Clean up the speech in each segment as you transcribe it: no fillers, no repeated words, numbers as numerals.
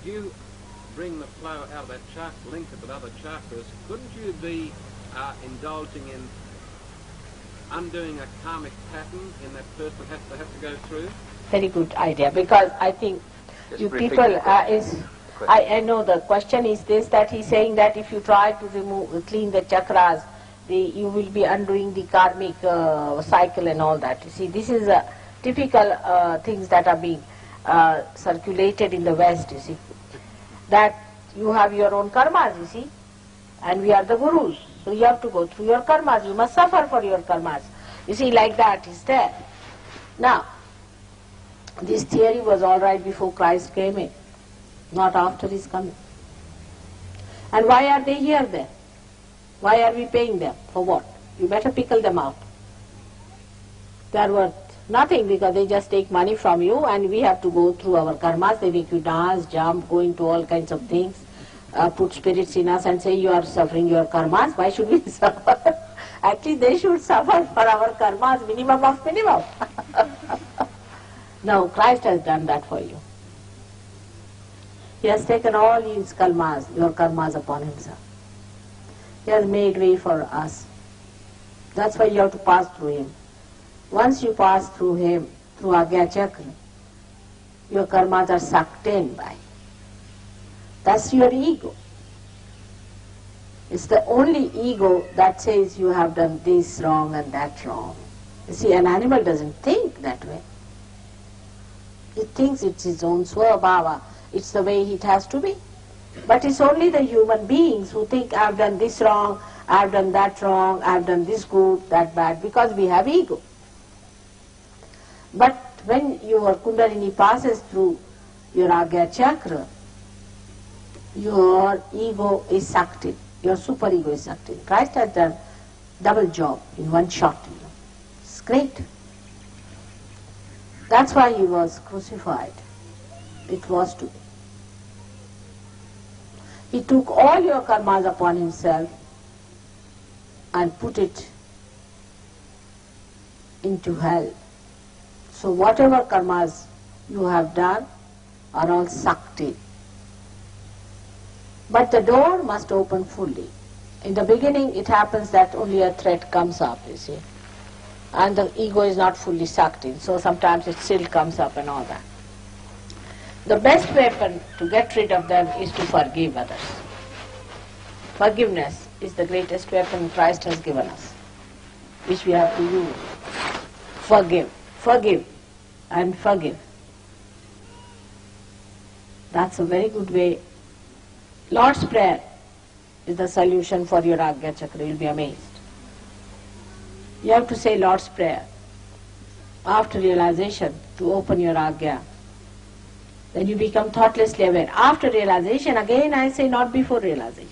you bring the flow out of that chakra, link it with other chakras, couldn't you be indulging in undoing a karmic pattern in that person has to go through? Very good idea, because I think you people I know the question is this, that he's saying that if you try to clean the chakras, you will be undoing the karmic cycle and all that. You see, this is typical things that are being circulated in the West, you see. That you have your own karmas, you see, and we are the gurus. So you have to go through your karmas, you must suffer for your karmas. You see, like that is there. Now, this theory was all right before Christ came in, not after his coming. And why are they here then? Why are we paying them? For what? You better pickle them out. They are worth nothing, because they just take money from you, and we have to go through our karmas. They make you dance, jump, go into all kinds of things, put spirits in us and say you are suffering your karmas. Why should we suffer? Actually they should suffer for our karmas, minimum of minimum. No, Christ has done that for you. He has taken all his karmas, your karmas upon himself. He has made way for us. That's why you have to pass through him. Once you pass through him, through Agya Chakra, your karmas are sucked in by. That's your ego. It's the only ego that says you have done this wrong and that wrong. You see, an animal doesn't think that way. It thinks it's its own swabhava, it's the way it has to be. But it's only the human beings who think, I've done this wrong, I've done that wrong, I've done this good, that bad, because we have ego. But when your Kundalini passes through your Agya Chakra, your ego is sucked in, your superego is sucked in. Christ has done double job in one shot. It's great. That's why he was crucified. It was to be. He took all your karmas upon himself and put it into hell. So whatever karmas you have done are all sucked in. But the door must open fully. In the beginning it happens that only a thread comes up, you see. And the ego is not fully sucked in, so sometimes it still comes up and all that. The best weapon to get rid of them is to forgive others. Forgiveness is the greatest weapon Christ has given us, which we have to use. Forgive, forgive, and forgive. That's a very good way. Lord's Prayer is the solution for your Agya Chakra. You'll be amazed. You have to say Lord's Prayer after realization to open your Agya. Then you become thoughtlessly aware. After realization, again I say not before realization.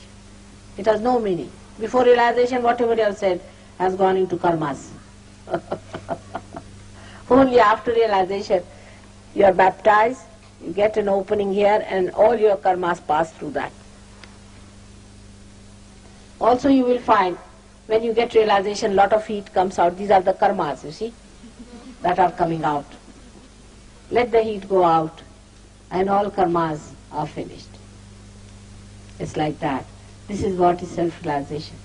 It has no meaning. Before realization, whatever you have said has gone into karmas. Only after realization, you are baptized, you get an opening here, and all your karmas pass through that. Also you will find, when you get realization, lot of heat comes out. These are the karmas, you see, that are coming out. Let the heat go out, and all karmas are finished. It's like that. This is what is self-realization.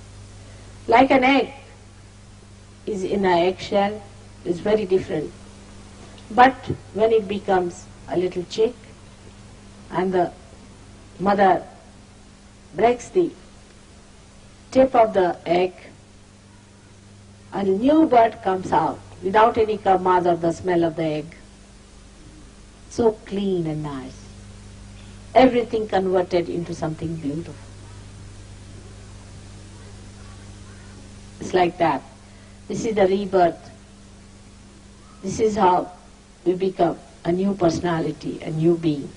Like an egg is in an eggshell, is very different. But when it becomes a little chick, and the mother breaks the tip of the egg, a new bird comes out without any karmas or the smell of the egg. So clean and nice. Everything converted into something beautiful. It's like that. This is the rebirth. This is how we become a new personality, a new being.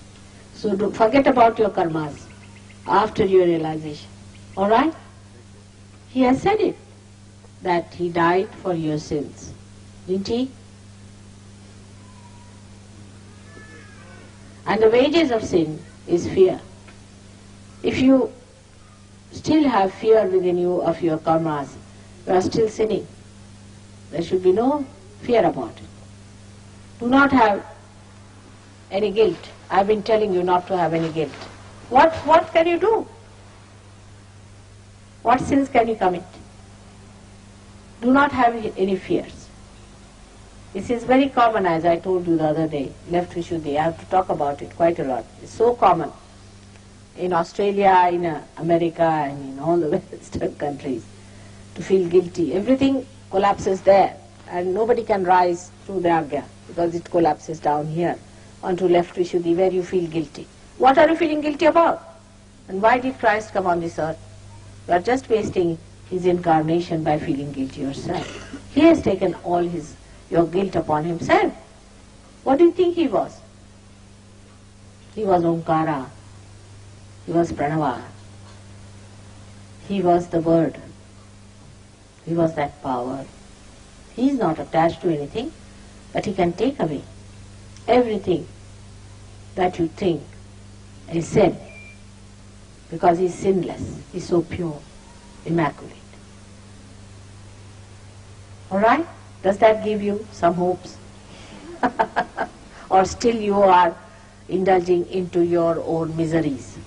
So don't forget about your karmas after your realization. Alright? He has said it, that he died for your sins. Didn't he? And the wages of sin is fear. If you still have fear within you of your karmas, you are still sinning. There should be no fear about it. Do not have any guilt I've been telling you not to have any guilt. What can you do? What sins can you commit? Do not have any fears. This is very common, as I told you the other day, left Vishuddhi. I have to talk about it quite a lot. It's so common in Australia, in America, and in all the Western countries, to feel guilty. Everything collapses there, and nobody can rise through the Agya, because it collapses down here onto left Vishuddhi, where you feel guilty. What are you feeling guilty about? And why did Christ come on this earth? You are just wasting his incarnation by feeling guilty yourself. He has taken all your guilt upon himself. What do you think he was? He was Omkara. He was Pranava. He was the Word. He was that power. He is not attached to anything, but he can take away everything that you think is sin, because he is sinless. He is so pure, immaculate. All right? Does that give you some hopes? Or still you are indulging into your own miseries?